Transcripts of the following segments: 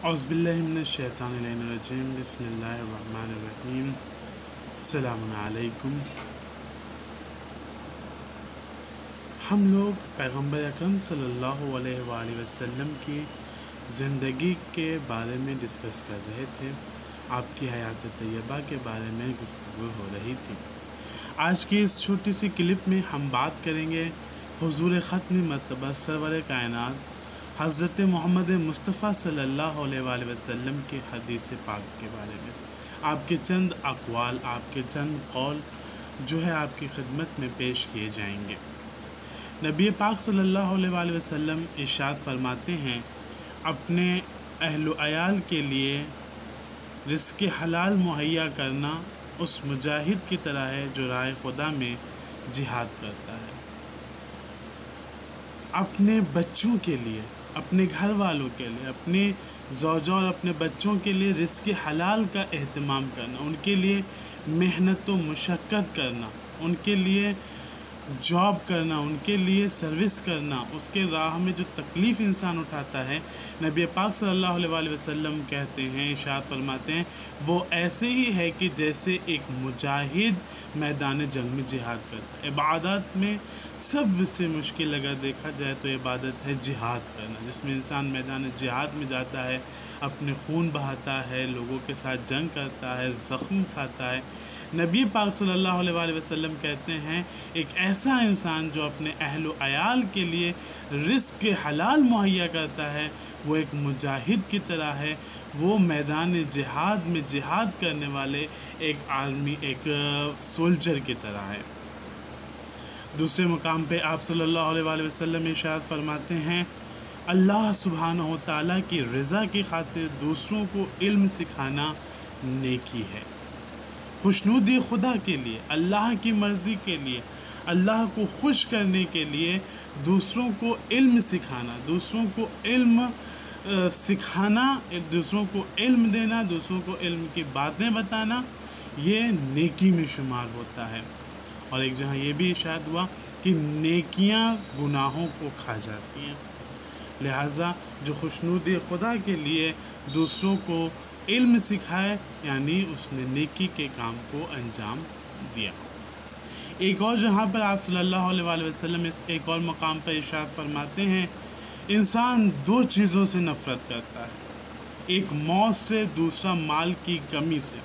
اعوذ باللہ من الشیطان الرجیم بسم اللہ الرحمن الرحیم السلام علیکم۔ ہم لوگ پیغمبر اکرم صلی اللہ علیہ وآلہ وسلم کی زندگی کے بارے میں ڈسکس کر رہے تھے، آپ کی حیات طیبہ کے بارے میں گفتگو ہو رہی تھی۔ آج کی اس چھوٹی سی کلپ میں ہم بات کریں گے حضور ختم مرتبہ سرور کائنات حضرت محمد مصطفیٰ صلی اللہ علیہ وآلہ وسلم کی حدیث پاک کے بارے میں۔ آپ کے چند اقوال، آپ کے چند قول جو ہے آپ کی خدمت میں پیش کیے جائیں گے۔ نبی پاک صلی اللہ علیہ وآلہ وسلم ارشاد فرماتے ہیں، اپنے اہل و عیال کے لیے رزق حلال مہیا کرنا اس مجاہد کی طرح ہے جو راہ خدا میں جہاد کرتا ہے۔ اپنے بچوں کے لیے، اپنے گھر والوں کے لیے، اپنے زوجوں اور اپنے بچوں کے لیے رزق حلال کا اہتمام کرنا، ان کے لیے محنت و مشقت کرنا، ان کے لیے جاب کرنا، ان کے لیے سروس کرنا، اس کے راہ میں جو تکلیف انسان اٹھاتا ہے، نبی پاک صلی اللہ علیہ وآلہ وسلم کہتے ہیں، ارشاد فرماتے ہیں، وہ ایسے ہی ہے کہ جیسے ایک مجاہد میدان جنگ میں جہاد کرتا ہے۔ عبادات میں سب سے مشکل اگر دیکھا جائے تو عبادت ہے جہاد کرنا، جس میں انسان میدان جہاد میں جاتا ہے، اپنے خون بہاتا ہے، لوگوں کے ساتھ جنگ کرتا ہے، زخم کھاتا ہے۔ نبی پاک صلی اللہ علیہ وآلہ وسلم کہتے ہیں، ایک ایسا انسان جو اپنے اہل و عیال کے لیے رزق حلال مہیا کرتا ہے، وہ ایک مجاہد کی طرح ہے، وہ میدان جہاد میں جہاد کرنے والے ایک آدمی، ایک سولجر کی طرح ہے۔ دوسرے مقام پہ آپ صلی اللہ علیہ وآلہ وسلم ارشاد فرماتے ہیں، اللہ سبحانہ و تعالیٰ کی رضا کی خاطر دوسروں کو علم سکھانا نیکی ہے۔ خوشنودی خدا کے لیے، اللہ کی مرضی کے لیے، اللہ کو خوش کرنے کے لیے دوسروں کو علم سکھانا، دوسروں کو علم سکھانا، دوسروں کو علم دینا، دوسروں کو علم کی باتیں بتانا، یہ نیکی میں شمار ہوتا ہے۔ اور ایک جہاں یہ بھی ارشاد ہوا کہ نیکیاں گناہوں کو کھا جاتی ہیں، لہٰذا جو خوشنودی خدا کے لیے دوسروں کو علم سکھائے، یعنی اس نے نیکی کے کام کو انجام دیا۔ ایک اور جہاں پر آپ صلی اللہ علیہ وآلہ وسلم ایک اور مقام پر ارشاد فرماتے ہیں، انسان دو چیزوں سے نفرت کرتا ہے، ایک موت سے، دوسرا مال کی کمی سے۔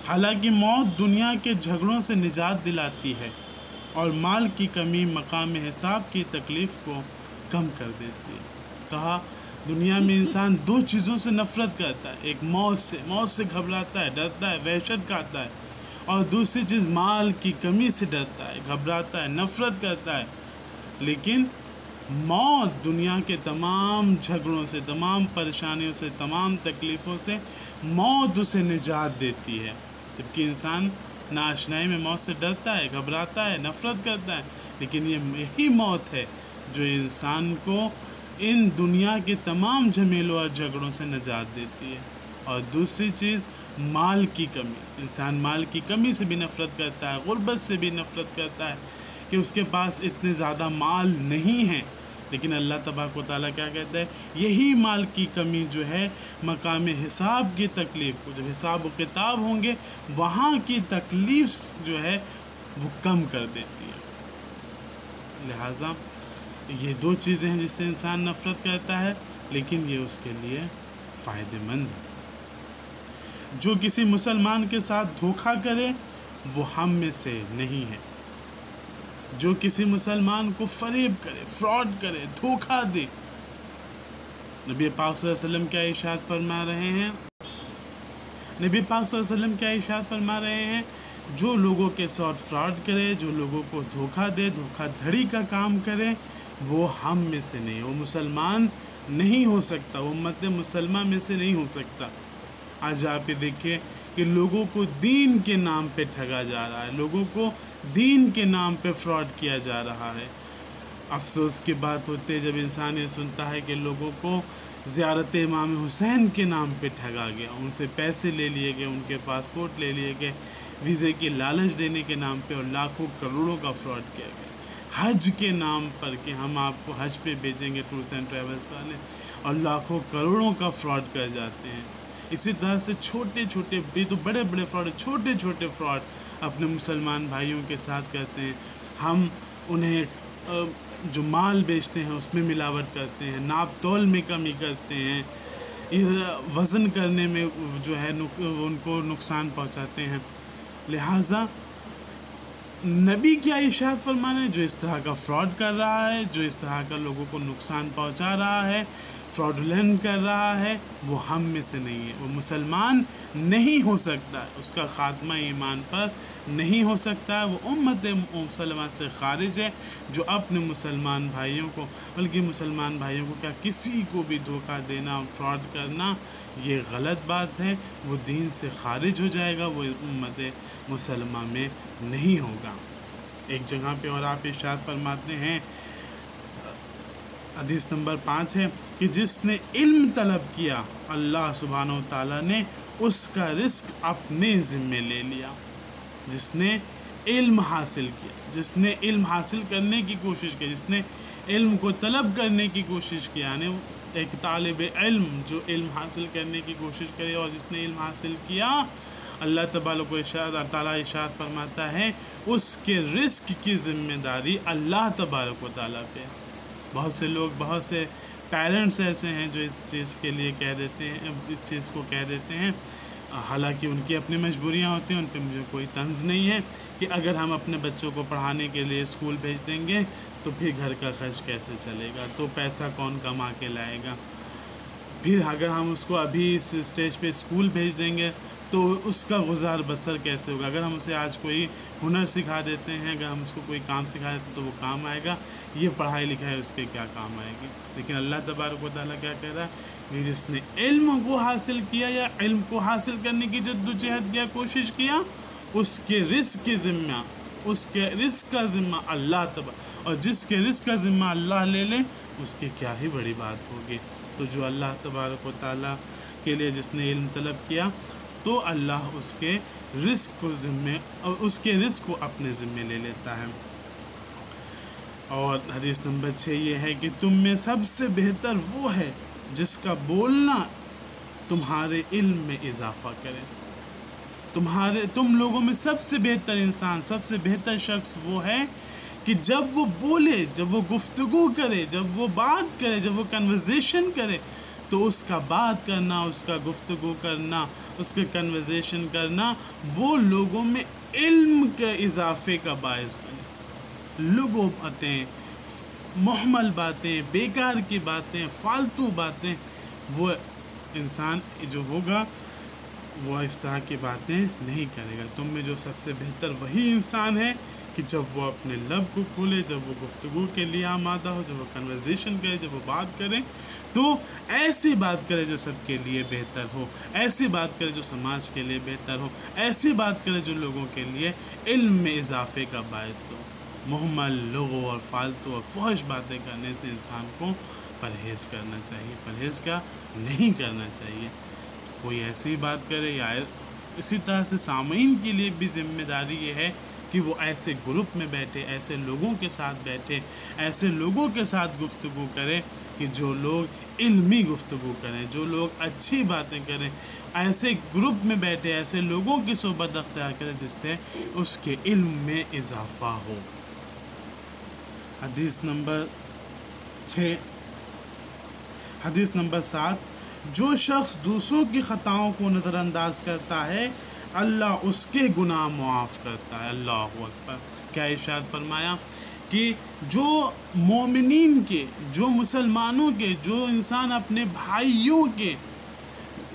حالانکہ موت دنیا کے جھگڑوں سے نجات دلاتی ہے اور مال کی کمی مقام حساب کی تکلیف کو کم کر دیتی ہے۔ کہا دنیا میں انسان دو چیزوں سے نفرت کرتا ہے، ایک موت سے گھبراتا ہے، ڈرتا ہے، وحشت کھاتا ہے، اور دوسری چیز مال کی کمی سے ڈرتا ہے، گھبراتا ہے، نفرت کرتا ہے۔ لیکن موت دنیا کے تمام جھگڑوں سے، تمام پریشانیوں سے، تمام تکلیفوں سے موت اسے نجات دیتی ہے، جبکہ انسان ناآشنائی میں موت سے ڈرتا ہے، گھبراتا ہے، نفرت کرتا ہے، لیکن یہی موت ہے جو انسان کو ان دنیا کے تمام جھمیلوں اور جھگڑوں سے نجات دیتی ہے۔ اور دوسری چیز مال کی کمی، انسان مال کی کمی سے بھی نفرت کرتا ہے، غربت سے بھی نفرت کرتا ہے کہ اس کے پاس اتنے زیادہ مال نہیں ہیں، لیکن اللہ تبارک و تعالیٰ کیا کہتا ہے، یہی مال کی کمی جو ہے مقام حساب کی تکلیف کو، جب حساب و کتاب ہوں گے وہاں کی تکلیف جو ہے وہ کم کر دیتی ہے۔ لہٰذا یہ دو چیزیں ہیں جس سے انسان نفرت کرتا ہے، لیکن یہ اس کے لیے فائدہ مند ہے۔ جو کسی مسلمان کے ساتھ دھوکہ کرے وہ ہم میں سے نہیں ہے۔ جو کسی مسلمان کو فریب کرے، فراڈ کرے، دھوکہ دے، نبی پاک صلی اللہ علیہ وسلم کیا ارشاد فرما رہے ہیں؟ نبی پاک صلی اللہ علیہ وسلم کیا ارشاد فرما رہے ہیں؟ جو لوگوں کے ساتھ فراڈ کرے، جو لوگوں کو دھوکہ دے، دھوکہ دھڑی کا کام کرے، وہ ہم میں سے نہیں، وہ مسلمان نہیں ہو سکتا، وہ امت مسلمہ میں سے نہیں ہو سکتا۔ آج آپ یہ دیکھیں کہ لوگوں کو دین کے نام پہ ٹھگا جا رہا ہے، لوگوں کو دین کے نام پہ فراڈ کیا جا رہا ہے۔ افسوس کی بات ہوتی ہے جب انسان یہ سنتا ہے کہ لوگوں کو زیارت امام حسین کے نام پہ ٹھگا گیا، ان سے پیسے لے لیے گئے، ان کے پاسپورٹ لے لیے گئے، ویزے کی لالچ دینے کے نام پہ، اور لاکھوں کروڑوں کا فراڈ کیا گیا۔ حج کے نام پر کہ ہم آپ کو حج پہ بھیجیں گے ٹورس اینڈ ٹریولز والے، اور لاکھوں کروڑوں کا فراڈ کر جاتے ہیں۔ اسی طرح سے چھوٹے چھوٹے، یہ تو بڑے بڑے فراڈ، چھوٹے چھوٹے فراڈ اپنے مسلمان بھائیوں کے ساتھ کرتے ہیں۔ ہم انہیں جو مال بیچتے ہیں اس میں ملاوٹ کرتے ہیں، ناپ تول میں کمی کرتے ہیں، وزن کرنے میں جو ہے ان کو نقصان پہنچاتے ہیں۔ لہٰذا نبی کیا ارشاد فرمانا ہے، جو اس طرح کا فراڈ کر رہا ہے، جو اس طرح کا لوگوں کو نقصان پہنچا رہا ہے، فراڈولنٹ کر رہا ہے، وہ ہم میں سے نہیں ہے، وہ مسلمان نہیں ہو سکتا ہے، اس کا خاتمہ ایمان پر نہیں ہو سکتا ہے، وہ امت مسلمہ سے خارج ہے۔ جو اپنے مسلمان بھائیوں کو، بلکہ مسلمان بھائیوں کو کیا کسی کو بھی دھوکہ دینا، فراڈ کرنا، یہ غلط بات ہے، وہ دین سے خارج ہو جائے گا، وہ امت مسلمہ میں نہیں ہوگا۔ ایک جگہ پہ اور آپ ارشاد فرماتے ہیں، حدیث نمبر 5 ہے کہ جس نے علم طلب کیا اللہ سبحانہ و تعالیٰ نے اس کا رزق اپنے ذمے لے لیا۔ جس نے علم حاصل کیا، جس نے علم حاصل کرنے کی کوشش کی، جس نے علم کو طلب کرنے کی کوشش کی، یعنی ایک طالب علم جو علم حاصل کرنے کی کوشش کرے اور جس نے علم حاصل کیا، اللہ تبارک و تعالیٰ ارشاد فرماتا ہے اس کے رزق کی ذمہ داری اللہ تبارک و تعالیٰ پہ۔ بہت سے لوگ، بہت سے پیرنٹس ایسے ہیں جو اس چیز کے لیے کہہ دیتے ہیں، اس چیز کو کہہ دیتے ہیں، حالانکہ ان کی اپنی مجبوریاں ہوتی ہیں، ان پہ مجھے کوئی طنز نہیں ہے، کہ اگر ہم اپنے بچوں کو پڑھانے کے لیے اسکول بھیج دیں گے تو پھر گھر کا خرچ کیسے چلے گا، تو پیسہ کون کما کے لائے گا، پھر اگر ہم اس کو ابھی اس اسٹیج پہ اسکول بھیج دیں گے تو اس کا گزار بسر کیسے ہوگا، اگر ہم اسے آج کوئی ہنر سکھا دیتے ہیں، اگر ہم اس کو کوئی کام سکھا دیتے ہیں تو وہ کام آئے گا، یہ پڑھائی لکھائی اس کے کیا کام آئے گی۔ لیکن اللہ تبارک و تعالیٰ کیا کہہ رہا ہے کہ جس نے علم کو حاصل کیا یا علم کو حاصل کرنے کی جدوجہد کیا، کوشش کیا، اس کے رزق کی ذمہ، اس کے رزق کا ذمہ اللہ اور جس کے رزق کا ذمہ اللہ لے لے، اس کی کیا ہی بڑی بات ہوگی۔ تو جو اللہ تبارک و تعالیٰ کے لیے جس نے علم طلب کیا تو اللہ اس کے رزق کو ذمہ، اور اس کے رزق کو اپنے ذمہ لے لیتا ہے۔ اور حدیث نمبر 6 یہ ہے کہ تم میں سب سے بہتر وہ ہے جس کا بولنا تمہارے علم میں اضافہ کرے۔ تم لوگوں میں سب سے بہتر انسان، سب سے بہتر شخص وہ ہے کہ جب وہ بولے، جب وہ گفتگو کرے، جب وہ بات کرے، جب وہ کنورزیشن کرے، تو اس کا بات کرنا، اس کا گفتگو کرنا، اس کا کنورزیشن کرنا، وہ لوگوں میں علم کے اضافے کا باعث بنے۔ لغو باتیں، محمل باتیں، بیکار کی باتیں، فالتو باتیں، وہ انسان جو ہوگا وہ اس طرح کی باتیں نہیں کرے گا۔ تم میں جو سب سے بہتر وہی انسان ہے کہ جب وہ اپنے لب کو کھولے، جب وہ گفتگو کے لیے آمادہ ہو، جب وہ کنورزیشن کرے، جب وہ بات کرے تو ایسی بات کرے جو سب کے لیے بہتر ہو، ایسی بات کرے جو سماج کے لیے بہتر ہو، ایسی بات کرے جو لوگوں کے لیے علم میں اضافے کا باعث ہو۔ محمل، لغو اور فالتو اور فحش باتیں کرنے سے انسان کو پرہیز کرنا چاہیے، پرہیز کیا نہیں کرنا چاہیے۔ کوئی ایسی بات کرے یا اسی طرح سے سامعین کے لیے بھی ذمہ داری یہ ہے کہ وہ ایسے گروپ میں بیٹھے، ایسے لوگوں کے ساتھ بیٹھے، ایسے لوگوں کے ساتھ گفتگو کرے کہ جو لوگ علمی گفتگو کریں، جو لوگ اچھی باتیں کریں، ایسے گروپ میں بیٹھے، ایسے لوگوں کی صحبت اختیار کرے جس سے اس کے علم میں اضافہ ہو۔ حدیث نمبر 6، حدیث نمبر 7، جو شخص دوسروں کی خطاؤں کو نظر انداز کرتا ہے اللہ اس کے گناہ معاف کرتا ہے۔ اللہ اکبر! کیا ارشاد فرمایا کہ جو مومنین کے، جو مسلمانوں کے، جو انسان اپنے بھائیوں کے،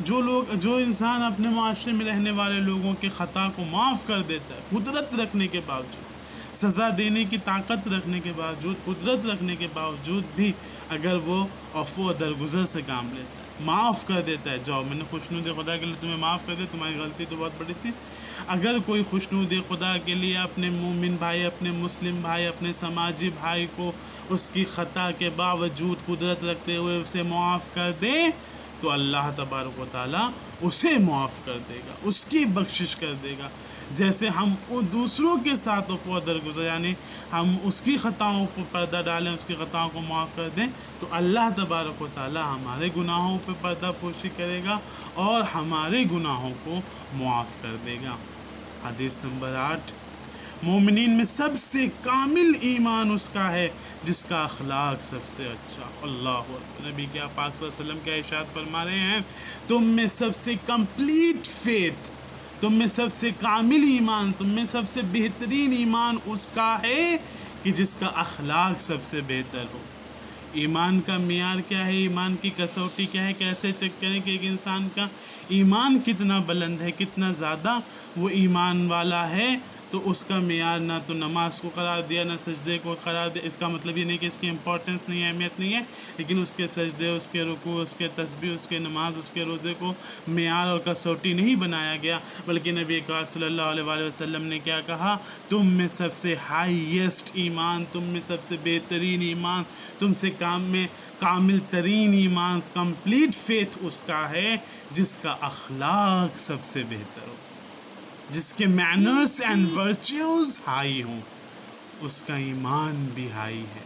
جو انسان اپنے معاشرے میں رہنے والے لوگوں کے خطا کو معاف کر دیتا ہے، قدرت رکھنے کے باوجود، سزا دینے کی طاقت رکھنے کے باوجود، قدرت رکھنے کے باوجود بھی اگر وہ عفو و درگزر سے کام لیتا ہے، معاف کر دیتا ہے، جاؤ میں نے خوشنود خدا کے لیے تمہیں معاف کر دیا، تمہاری غلطی تو بہت بڑی تھی۔ اگر کوئی خوشنود خدا کے لیے اپنے مومن بھائی، اپنے مسلم بھائی، اپنے سماجی بھائی کو اس کی خطا کے باوجود قدرت رکھتے ہوئے اسے معاف کر دے تو اللہ تبارک و تعالیٰ اسے معاف کر دے گا، اس کی بخشش کر دے گا۔ جیسے ہم دوسروں کے ساتھ عفو درگزر، یعنی ہم اس کی خطاؤں پر پردہ ڈالیں، اس کی خطاؤں کو معاف کر دیں، تو اللہ تبارک و تعالی ہمارے گناہوں پہ پردہ پوشی کرے گا اور ہمارے گناہوں کو معاف کر دے گا۔ حدیث نمبر 8، مومنین میں سب سے کامل ایمان اس کا ہے جس کا اخلاق سب سے اچھا۔ اللہ اکبر، نبی کیا پاک صلی اللہ علیہ وسلم کیا ارشاد فرما رہے ہیں، تم میں سب سے کمپلیٹ فیتھ، تم میں سب سے کامل ایمان، تم میں سب سے بہترین ایمان اس کا ہے کہ جس کا اخلاق سب سے بہتر ہو۔ ایمان کا معیار کیا ہے، ایمان کی کسوٹی کیا ہے، کیسے چیک کریں کہ ایک انسان کا ایمان کتنا بلند ہے، کتنا زیادہ وہ ایمان والا ہے؟ تو اس کا معیار نہ تو نماز کو قرار دیا، نہ سجدے کو قرار دیا۔ اس کا مطلب یہ نہیں کہ اس کی امپورٹنس نہیں ہے، اہمیت نہیں ہے، لیکن اس کے سجدے، اس کے رکوع، اس کے تسبیح، اس کے نماز، اس کے روزے کو معیار اور کسوٹی نہیں بنایا گیا، بلکہ نبی پاک صلی اللہ علیہ وآلہ وسلم نے کیا کہا، تم میں سب سے ہائیسٹ ایمان، تم میں سب سے بہترین ایمان، تم سے کامل ترین ایمان، کمپلیٹ فیتھ اس کا ہے جس کا اخلاق سب سے بہتر ہو، جس کے مینرز اینڈ ورچوز ہائی ہوں، اس کا ایمان بھی ہائی ہے۔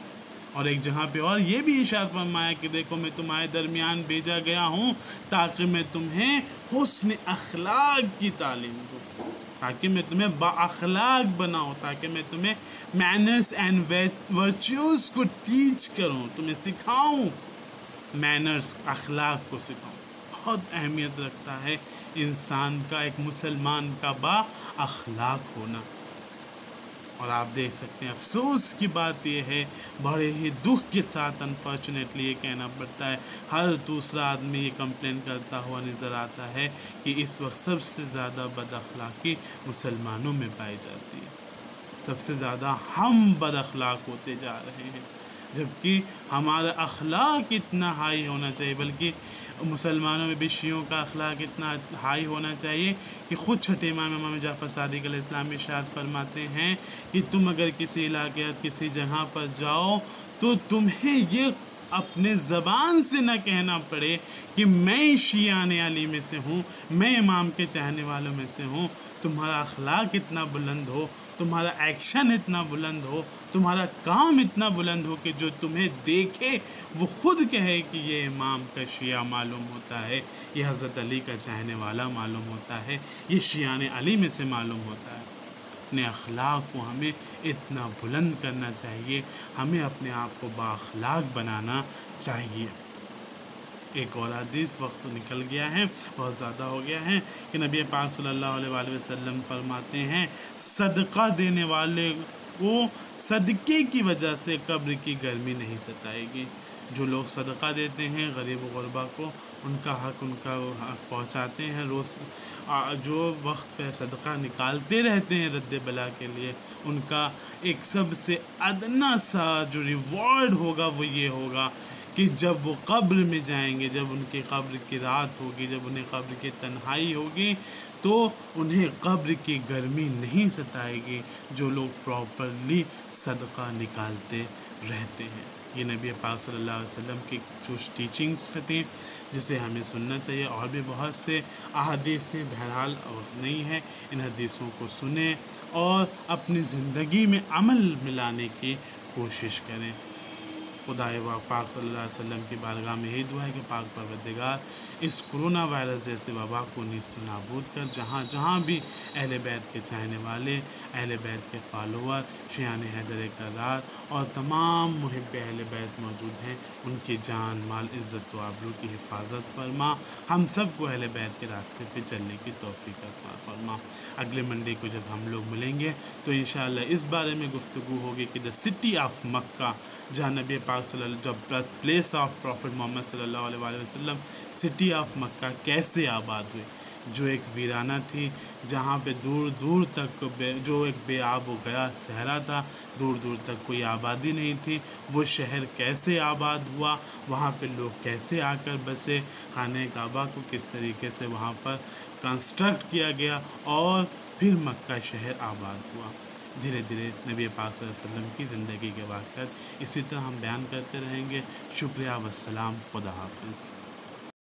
اور ایک جہاں پہ اور یہ بھی ارشاد فرمایا کہ دیکھو میں تمہارے درمیان بھیجا گیا ہوں تاکہ میں تمہیں حسن اخلاق کی تعلیم دوں، تاکہ میں تمہیں با اخلاق بناؤں، تاکہ میں تمہیں مینرز اینڈ ورچوز کو ٹیچ کروں، تمہیں سکھاؤں، مینرز، اخلاق کو سکھاؤں۔ بہت اہمیت رکھتا ہے انسان کا، ایک مسلمان کا با اخلاق ہونا۔ اور آپ دیکھ سکتے ہیں افسوس کی بات یہ ہے، بڑے ہی دکھ کے ساتھ انفارچونیٹلی یہ کہنا پڑتا ہے، ہر دوسرا آدمی یہ کمپلین کرتا ہوا نظر آتا ہے کہ اس وقت سب سے زیادہ بد اخلاقی مسلمانوں میں پائی جاتی ہے، سب سے زیادہ ہم بد اخلاق ہوتے جا رہے ہیں، جبکہ ہمارا اخلاق اتنا ہائی ہونا چاہیے، بلکہ مسلمانوں میں بھی شیعوں کا اخلاق اتنا ہائی ہونا چاہیے کہ خود چھٹے امام جعفر صادق علیہ السلام ارشاد فرماتے ہیں کہ تم اگر کسی علاقے یا کسی جگہ پر جاؤ تو تمہیں یہ اپنے زبان سے نہ کہنا پڑے کہ میں شیعان علی میں سے ہوں، میں امام کے چاہنے والوں میں سے ہوں، تمہارا اخلاق اتنا بلند ہو، تمہارا ایکشن اتنا بلند ہو، تمہارا کام اتنا بلند ہو کہ جو تمہیں دیکھے وہ خود کہے کہ یہ امام کا شیعہ معلوم ہوتا ہے، یہ حضرت علی کا چاہنے والا معلوم ہوتا ہے، یہ شیعان علی میں سے معلوم ہوتا ہے۔ اپنے اخلاق کو ہمیں اتنا بلند کرنا چاہیے، ہمیں اپنے آپ کو بااخلاق بنانا چاہیے۔ ایک اور حدیث، وقت تو نکل گیا ہے، بہت زیادہ ہو گیا ہے، کہ نبی پاک صلی اللہ علیہ وآلہ وسلم فرماتے ہیں صدقہ دینے والے کو صدقے کی وجہ سے قبر کی گرمی نہیں ستائے گی۔ جو لوگ صدقہ دیتے ہیں غریب و غربا کو، ان کا حق پہنچاتے ہیں، روز جو وقت پہ صدقہ نکالتے رہتے ہیں رد بلا کے لیے، ان کا ایک سب سے ادنا سا جو ریوارڈ ہوگا وہ یہ ہوگا کہ جب وہ قبر میں جائیں گے، جب ان کی قبر کی رات ہوگی، جب انہیں قبر کی تنہائی ہوگی، تو انہیں قبر کی گرمی نہیں ستائے گی، جو لوگ پراپرلی صدقہ نکالتے رہتے ہیں۔ یہ نبی پاک صلی اللہ علیہ وسلم کی جو ٹیچنگس تھیں جسے ہمیں سننا چاہیے، اور بھی بہت سے احادیث تھے، بہرحال وقت نہیں ہے، ان حدیثوں کو سنیں اور اپنی زندگی میں عمل ملانے کی کوشش کریں۔ خدا پاک صلی اللہ علیہ وسلم کی بارگاہ میں یہی دعا ہے کہ پاک پروردگار اس کرونا وائرس جیسے وبا کو نیست و نابود کر، جہاں جہاں بھی اہل بیت کے چاہنے والے، اہل بیت کے فالوور، شیعان حیدر کرار اور تمام محب اہل بیت موجود ہیں، ان کی جان، مال، عزت و آبرو کی حفاظت فرما، ہم سب کو اہل بیت کے راستے پہ چلنے کی توفیق عطا فرما۔ اگلے منڈے کو جب ہم لوگ ملیں گے تو انشاءاللہ اس بارے میں گفتگو ہوگی کہ دا سٹی آف مکہ، جہاں نبی پاک صلی اللہ جب برتھ پلیس آف پروفٹ محمد صلی اللہ علیہ وآلہ وسلم، سٹی آف مکہ کیسے آباد ہوئی، جو ایک ویرانہ تھی، جہاں پہ دور دور تک جو ایک بے آب و گیا صحرا تھا، دور دور تک کوئی آبادی نہیں تھی، وہ شہر کیسے آباد ہوا، وہاں پہ لوگ کیسے آ کر بسے، خانہ کعبہ کو کس طریقے سے وہاں پر کنسٹرکٹ کیا گیا، اور پھر مکہ شہر آباد ہوا۔ دھیرے دھیرے نبی پاک صلی اللہ علیہ وسلم کی زندگی کے واقعات اسی طرح ہم بیان کرتے رہیں گے۔ شکریہ والسلام، خدا حافظ۔